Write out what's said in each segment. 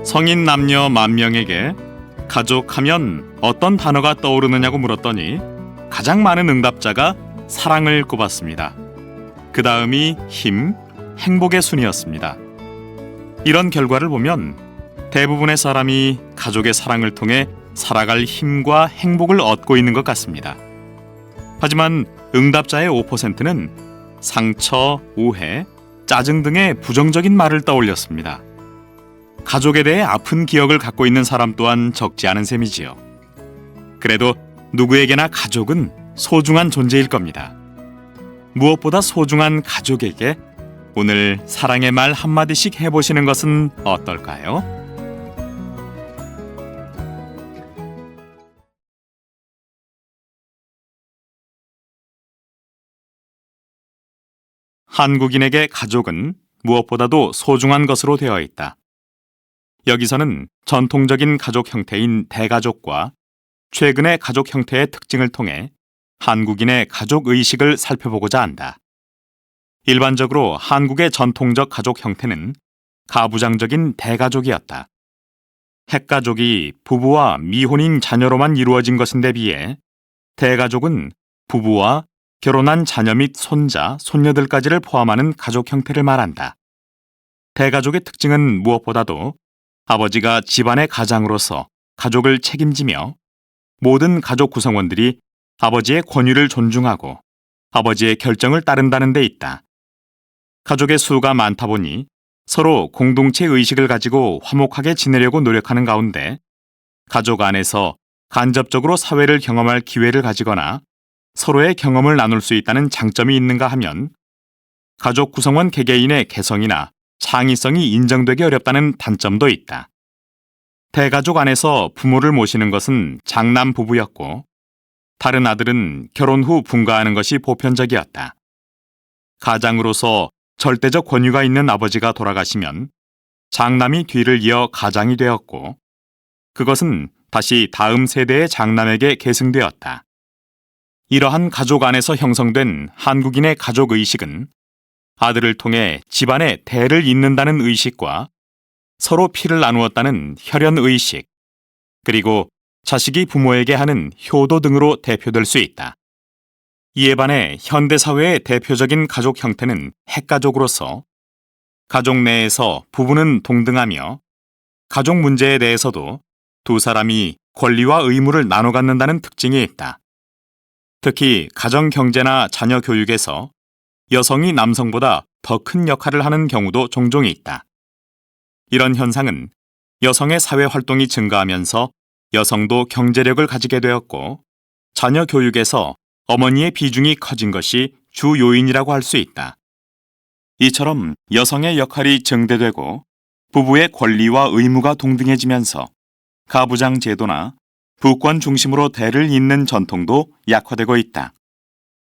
성인 남녀 10,000명에게 가족하면 어떤 단어가 떠오르느냐고 물었더니 가장 많은 응답자가 사랑을 꼽았습니다. 그 다음이 힘, 행복의 순이었습니다. 이런 결과를 보면 대부분의 사람이 가족의 사랑을 통해 살아갈 힘과 행복을 얻고 있는 것 같습니다. 하지만 응답자의 5%는 상처, 오해, 짜증 등의 부정적인 말을 떠올렸습니다. 가족에 대해 아픈 기억을 갖고 있는 사람 또한 적지 않은 셈이지요. 그래도 누구에게나 가족은 소중한 존재일 겁니다. 무엇보다 소중한 가족에게 오늘 사랑의 말 한마디씩 해보시는 것은 어떨까요? 한국인에게 가족은 무엇보다도 소중한 것으로 되어 있다. 여기서는 전통적인 가족 형태인 대가족과 최근의 가족 형태의 특징을 통해 한국인의 가족 의식을 살펴보고자 한다. 일반적으로 한국의 전통적 가족 형태는 가부장적인 대가족이었다. 핵가족이 부부와 미혼인 자녀로만 이루어진 것인데 비해 대가족은 부부와 결혼한 자녀 및 손자, 손녀들까지를 포함하는 가족 형태를 말한다. 대가족의 특징은 무엇보다도 아버지가 집안의 가장으로서 가족을 책임지며 모든 가족 구성원들이 아버지의 권위를 존중하고 아버지의 결정을 따른다는 데 있다. 가족의 수가 많다 보니 서로 공동체 의식을 가지고 화목하게 지내려고 노력하는 가운데 가족 안에서 간접적으로 사회를 경험할 기회를 가지거나 서로의 경험을 나눌 수 있다는 장점이 있는가 하면 가족 구성원 개개인의 개성이나 창의성이 인정되기 어렵다는 단점도 있다. 대가족 안에서 부모를 모시는 것은 장남 부부였고 다른 아들은 결혼 후 분가하는 것이 보편적이었다. 가장으로서 절대적 권위가 있는 아버지가 돌아가시면 장남이 뒤를 이어 가장이 되었고 그것은 다시 다음 세대의 장남에게 계승되었다. 이러한 가족 안에서 형성된 한국인의 가족 의식은 아들을 통해 집안의 대를 잇는다는 의식과 서로 피를 나누었다는 혈연 의식, 그리고 자식이 부모에게 하는 효도 등으로 대표될 수 있다. 이에 반해 현대사회의 대표적인 가족 형태는 핵가족으로서 가족 내에서 부부는 동등하며 가족 문제에 대해서도 두 사람이 권리와 의무를 나눠 갖는다는 특징이 있다. 특히 가정 경제나 자녀 교육에서 여성이 남성보다 더 큰 역할을 하는 경우도 종종 있다. 이런 현상은 여성의 사회 활동이 증가하면서 여성도 경제력을 가지게 되었고 자녀 교육에서 어머니의 비중이 커진 것이 주 요인이라고 할 수 있다. 이처럼 여성의 역할이 증대되고 부부의 권리와 의무가 동등해지면서 가부장 제도나 부권 중심으로 대를 잇는 전통도 약화되고 있다.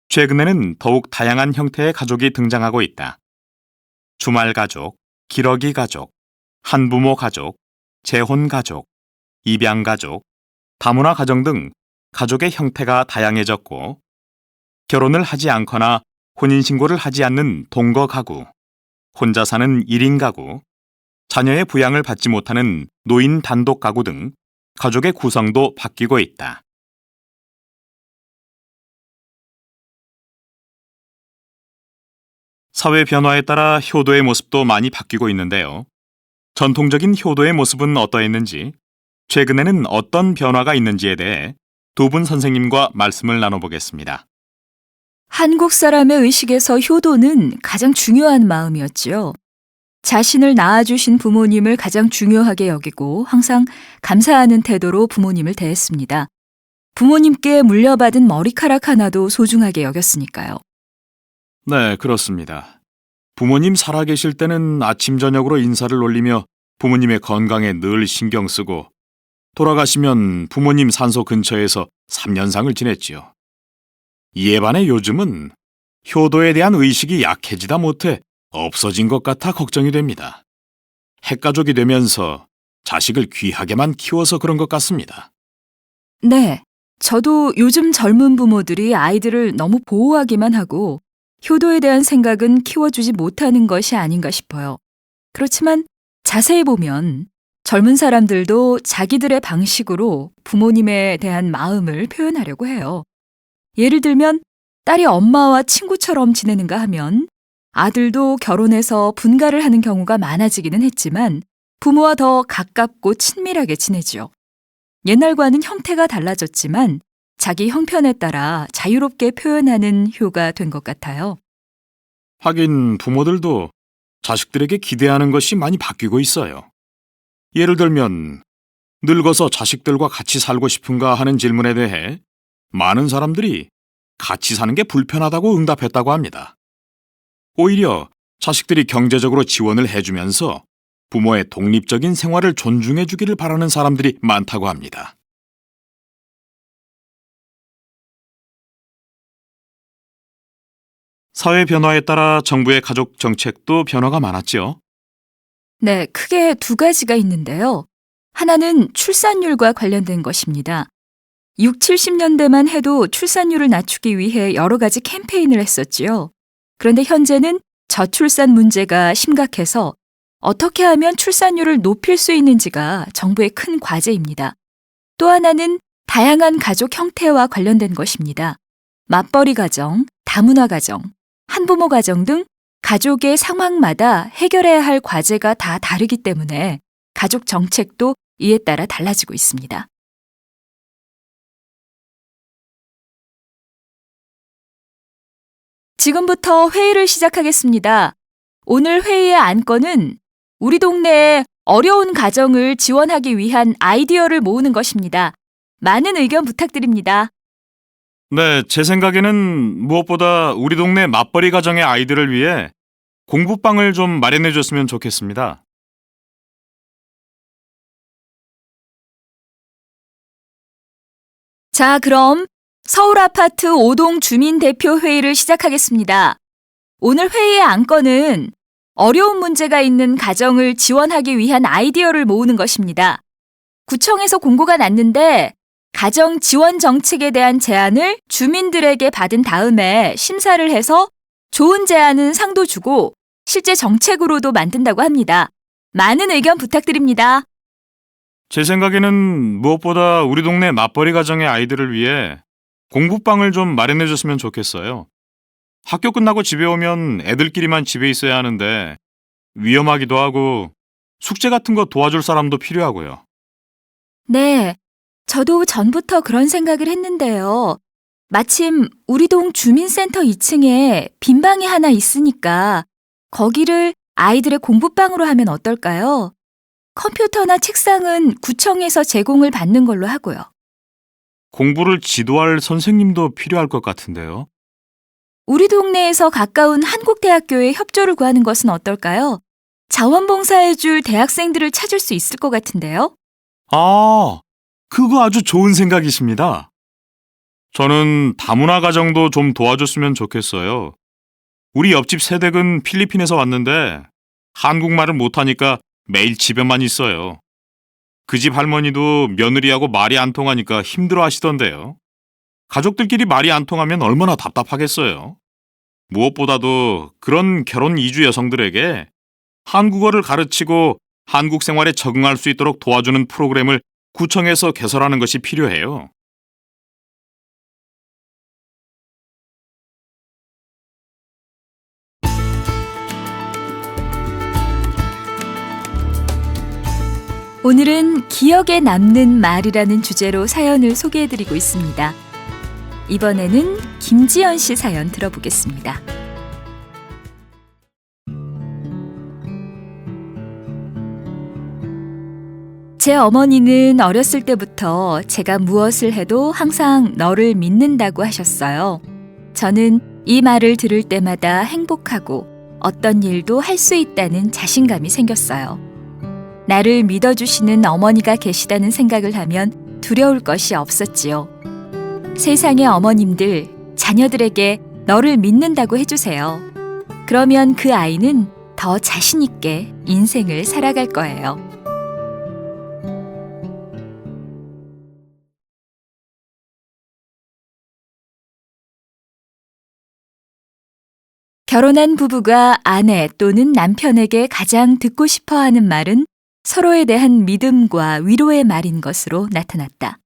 최근에는 더욱 다양한 형태의 가족이 등장하고 있다. 주말 가족, 기러기 가족, 한부모 가족, 재혼 가족, 입양 가족, 다문화 가정 등 가족의 형태가 다양해졌고 결혼을 하지 않거나 혼인신고를 하지 않는 동거 가구, 혼자 사는 1인 가구, 자녀의 부양을 받지 못하는 노인 단독 가구 등 가족의 구성도 바뀌고 있다. 사회 변화에 따라 효도의 모습도 많이 바뀌고 있는데요. 전통적인 효도의 모습은 어떠했는지, 최근에는 어떤 변화가 있는지에 대해 두 분 선생님과 말씀을 나눠보겠습니다. 한국 사람의 의식에서 효도는 가장 중요한 마음이었지요. 자신을 낳아주신 부모님을 가장 중요하게 여기고 항상 감사하는 태도로 부모님을 대했습니다. 부모님께 물려받은 머리카락 하나도 소중하게 여겼으니까요. 네, 그렇습니다. 부모님 살아계실 때는 아침 저녁으로 인사를 올리며 부모님의 건강에 늘 신경 쓰고 돌아가시면 부모님 산소 근처에서 3년상을 지냈지요. 이에 반해 요즘은 효도에 대한 의식이 약해지다 못해 없어진 것 같아 걱정이 됩니다. 핵가족이 되면서 자식을 귀하게만 키워서 그런 것 같습니다. 네, 저도 요즘 젊은 부모들이 아이들을 너무 보호하기만 하고 효도에 대한 생각은 키워주지 못하는 것이 아닌가 싶어요. 그렇지만 자세히 보면 젊은 사람들도 자기들의 방식으로 부모님에 대한 마음을 표현하려고 해요. 예를 들면 딸이 엄마와 친구처럼 지내는가 하면 아들도 결혼해서 분가를 하는 경우가 많아지기는 했지만 부모와 더 가깝고 친밀하게 지내지요. 옛날과는 형태가 달라졌지만 자기 형편에 따라 자유롭게 표현하는 효가 된 것 같아요. 하긴 부모들도 자식들에게 기대하는 것이 많이 바뀌고 있어요. 예를 들면 늙어서 자식들과 같이 살고 싶은가 하는 질문에 대해 많은 사람들이 같이 사는 게 불편하다고 응답했다고 합니다. 오히려 자식들이 경제적으로 지원을 해주면서 부모의 독립적인 생활을 존중해 주기를 바라는 사람들이 많다고 합니다. 사회 변화에 따라 정부의 가족 정책도 변화가 많았죠. 네, 크게 두 가지가 있는데요. 하나는 출산율과 관련된 것입니다. 6, 70년대만 해도 출산율을 낮추기 위해 여러 가지 캠페인을 했었지요. 그런데 현재는 저출산 문제가 심각해서 어떻게 하면 출산율을 높일 수 있는지가 정부의 큰 과제입니다. 또 하나는 다양한 가족 형태와 관련된 것입니다. 맞벌이 가정, 다문화 가정, 한부모 가정 등 가족의 상황마다 해결해야 할 과제가 다 다르기 때문에 가족 정책도 이에 따라 달라지고 있습니다. 지금부터 회의를 시작하겠습니다. 오늘 회의의 안건은 우리 동네에 어려운 가정을 지원하기 위한 아이디어를 모으는 것입니다. 많은 의견 부탁드립니다. 네, 제 생각에는 무엇보다 우리 동네 맞벌이 가정의 아이들을 위해 공부방을 좀 마련해 줬으면 좋겠습니다. 자, 그럼 서울 아파트 5동 주민대표 회의를 시작하겠습니다. 오늘 회의의 안건은 어려운 문제가 있는 가정을 지원하기 위한 아이디어를 모으는 것입니다. 구청에서 공고가 났는데 가정 지원 정책에 대한 제안을 주민들에게 받은 다음에 심사를 해서 좋은 제안은 상도 주고 실제 정책으로도 만든다고 합니다. 많은 의견 부탁드립니다. 제 생각에는 무엇보다 우리 동네 맞벌이 가정의 아이들을 위해 공부방을 좀 마련해 줬으면 좋겠어요. 학교 끝나고 집에 오면 애들끼리만 집에 있어야 하는데 위험하기도 하고 숙제 같은 거 도와줄 사람도 필요하고요. 네, 저도 전부터 그런 생각을 했는데요. 마침 우리 동 주민센터 2층에 빈 방이 하나 있으니까 거기를 아이들의 공부방으로 하면 어떨까요? 컴퓨터나 책상은 구청에서 제공을 받는 걸로 하고요. 공부를 지도할 선생님도 필요할 것 같은데요. 우리 동네에서 가까운 한국대학교에 협조를 구하는 것은 어떨까요? 자원봉사해줄 대학생들을 찾을 수 있을 것 같은데요. 아, 그거 아주 좋은 생각이십니다. 저는 다문화 가정도 좀 도와줬으면 좋겠어요. 우리 옆집 새댁은 필리핀에서 왔는데 한국말을 못하니까 매일 집에만 있어요. 그 집 할머니도 며느리하고 말이 안 통하니까 힘들어 하시던데요. 가족들끼리 말이 안 통하면 얼마나 답답하겠어요. 무엇보다도 그런 결혼 이주 여성들에게 한국어를 가르치고 한국 생활에 적응할 수 있도록 도와주는 프로그램을 구청에서 개설하는 것이 필요해요. 오늘은 기억에 남는 말이라는 주제로 사연을 소개해드리고 있습니다. 이번에는 김지연 씨 사연 들어보겠습니다. 제 어머니는 어렸을 때부터 제가 무엇을 해도 항상 너를 믿는다고 하셨어요. 저는 이 말을 들을 때마다 행복하고 어떤 일도 할 수 있다는 자신감이 생겼어요. 나를 믿어주시는 어머니가 계시다는 생각을 하면 두려울 것이 없었지요. 세상의 어머님들, 자녀들에게 너를 믿는다고 해주세요. 그러면 그 아이는 더 자신 있게 인생을 살아갈 거예요. 결혼한 부부가 아내 또는 남편에게 가장 듣고 싶어 하는 말은 서로에 대한 믿음과 위로의 말인 것으로 나타났다.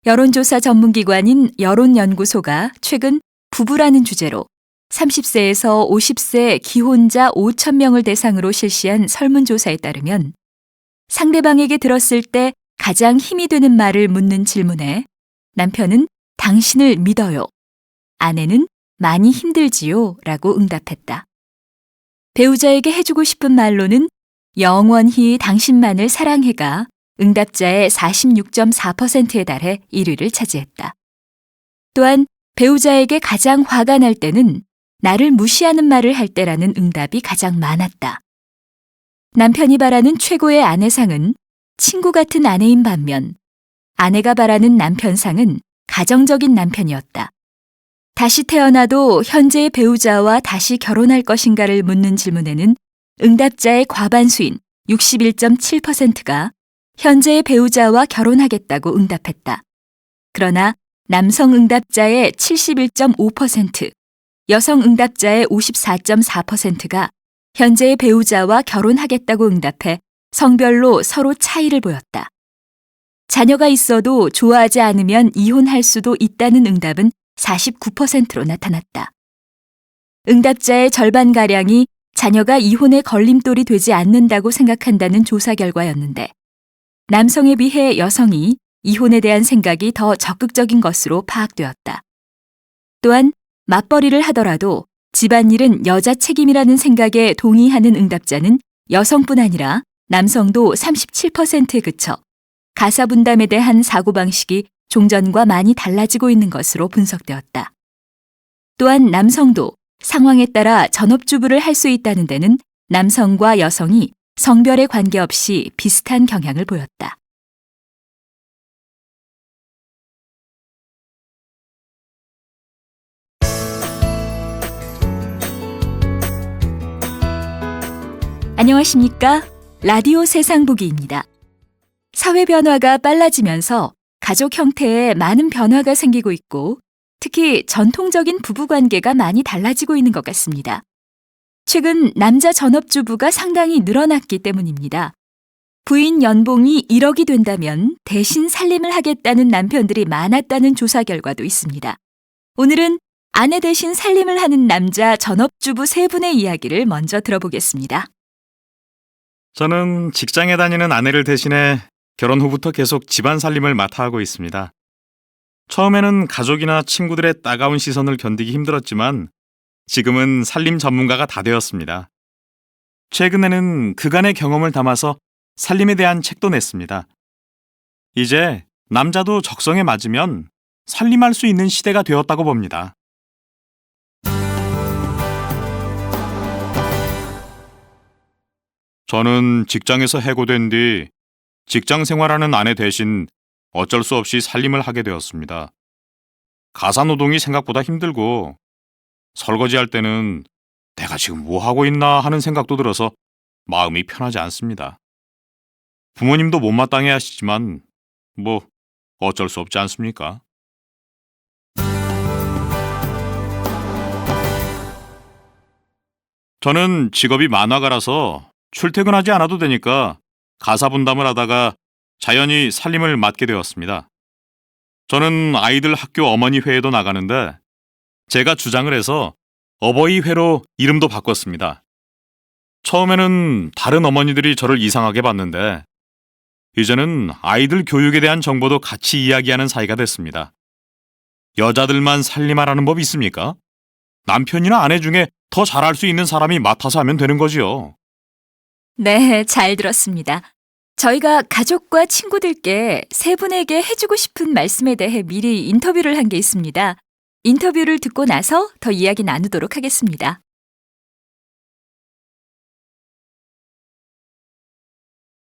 여론조사 전문기관인 여론연구소가 최근 부부라는 주제로 30세에서 50세 기혼자 5천 명을 대상으로 실시한 설문조사에 따르면 상대방에게 들었을 때 가장 힘이 되는 말을 묻는 질문에 남편은 당신을 믿어요. 아내는 많이 힘들지요. 라고 응답했다. 배우자에게 해주고 싶은 말로는 영원히 당신만을 사랑해가 응답자의 46.4%에 달해 1위를 차지했다. 또한 배우자에게 가장 화가 날 때는 나를 무시하는 말을 할 때라는 응답이 가장 많았다. 남편이 바라는 최고의 아내상은 친구 같은 아내인 반면 아내가 바라는 남편상은 가정적인 남편이었다. 다시 태어나도 현재의 배우자와 다시 결혼할 것인가를 묻는 질문에는 응답자의 과반수인 61.7%가 현재의 배우자와 결혼하겠다고 응답했다. 그러나 남성 응답자의 71.5%, 여성 응답자의 54.4%가 현재의 배우자와 결혼하겠다고 응답해 성별로 서로 차이를 보였다. 자녀가 있어도 좋아하지 않으면 이혼할 수도 있다는 응답은 49%로 나타났다. 응답자의 절반가량이 자녀가 이혼의 걸림돌이 되지 않는다고 생각한다는 조사 결과였는데 남성에 비해 여성이 이혼에 대한 생각이 더 적극적인 것으로 파악되었다. 또한 맞벌이를 하더라도 집안일은 여자 책임이라는 생각에 동의하는 응답자는 여성뿐 아니라 남성도 37%에 그쳐 가사 분담에 대한 사고방식이 종전과 많이 달라지고 있는 것으로 분석되었다. 또한 남성도 상황에 따라 전업주부를 할 수 있다는 데는 남성과 여성이 성별에 관계없이 비슷한 경향을 보였다. 안녕하십니까? 라디오 세상보기입니다. 사회 변화가 빨라지면서 가족 형태에 많은 변화가 생기고 있고 특히 전통적인 부부관계가 많이 달라지고 있는 것 같습니다. 최근 남자 전업주부가 상당히 늘어났기 때문입니다. 부인 연봉이 1억이 된다면 대신 살림을 하겠다는 남편들이 많았다는 조사 결과도 있습니다. 오늘은 아내 대신 살림을 하는 남자 전업주부 3분의 이야기를 먼저 들어보겠습니다. 저는 직장에 다니는 아내를 대신해 결혼 후부터 계속 집안 살림을 맡아 하고 있습니다. 처음에는 가족이나 친구들의 따가운 시선을 견디기 힘들었지만 지금은 살림 전문가가 다 되었습니다. 최근에는 그간의 경험을 담아서 살림에 대한 책도 냈습니다. 이제 남자도 적성에 맞으면 살림할 수 있는 시대가 되었다고 봅니다. 저는 직장에서 해고된 뒤 직장 생활하는 아내 대신 어쩔 수 없이 살림을 하게 되었습니다. 가사노동이 생각보다 힘들고 설거지할 때는 내가 지금 뭐 하고 있나 하는 생각도 들어서 마음이 편하지 않습니다. 부모님도 못마땅해 하시지만 뭐 어쩔 수 없지 않습니까? 저는 직업이 만화가라서 출퇴근하지 않아도 되니까 가사 분담을 하다가 자연히 살림을 맡게 되었습니다. 저는 아이들 학교 어머니 회에도 나가는데 제가 주장을 해서 어버이회로 이름도 바꿨습니다. 처음에는 다른 어머니들이 저를 이상하게 봤는데 이제는 아이들 교육에 대한 정보도 같이 이야기하는 사이가 됐습니다. 여자들만 살림하라는 법 있습니까? 남편이나 아내 중에 더 잘할 수 있는 사람이 맡아서 하면 되는 거지요. 네, 잘 들었습니다. 저희가 가족과 친구들께 3분에게 해주고 싶은 말씀에 대해 미리 인터뷰를 한 게 있습니다. 인터뷰를 듣고 나서 더 이야기 나누도록 하겠습니다.